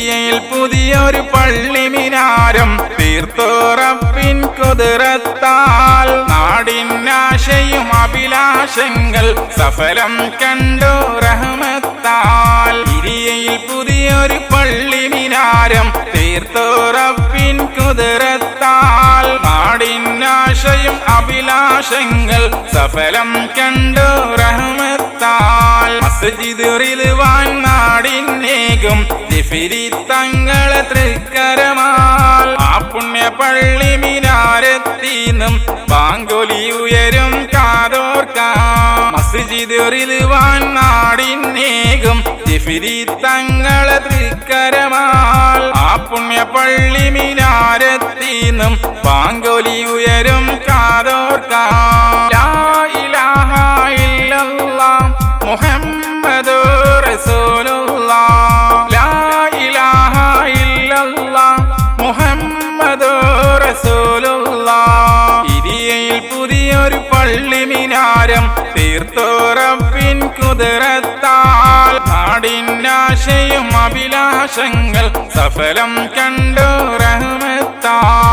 ഇരിയയിൽ പുതിയൊരു പള്ളി മിനാരം തീർത്തോ റബ്ബിൻ കുദ്റത്താൽ. നാടിനാശയും അഭിലാഷങ്ങൾ സഫലം കണ്ടു റഹ്മത്താൽ. ഇരിയയിൽ പുതിയൊരു പള്ളി മിനാരം തീർത്തോ റബ്ബിൻ കുദ്റത്താൽ. നാടിനാശയും അഭിലാഷങ്ങൾ സഫലം കണ്ടു റഹ്മത്താൽ. മസ്ജിദ് റിദ്വാൻ നാടിനേകും ജിഫിരി തങ്ങളെ തൃക്കരമാൽ. ആ പുണ്യ പള്ളി മിനാരത്തീന്നും ബാങ്കൊലി ഉയരും കാതോർക്കാം. മസ്ജിദ് റിദ്വാൻ നാടിനേകും ജിഫിരി തങ്ങളെ തൃക്കരമാൽ. ആ പുണ്യ പള്ളി മിനാരത്തീന്നും ബാങ്കൊലി ഉയരും കാതോർക്കാം. ലാ ഇലാഹ ഇല്ലല്ലാഹ് മുഹമ്മദുർ റസൂലുള്ളാഹ്. ലാ ഇലാഹ ഇല്ലല്ലാഹ് മുഹമ്മദുർ റസൂലുള്ളാഹ്. ഇരിയയിൽ പുതിയൊരു പള്ളി മിനാരം തീർത്തോ റബ്ബിൻ കുദ്റത്താൽ. നാടിനാശയും അഭിലാഷങ്ങൾ സഫലം കണ്ടു റഹ്മത്താൽ.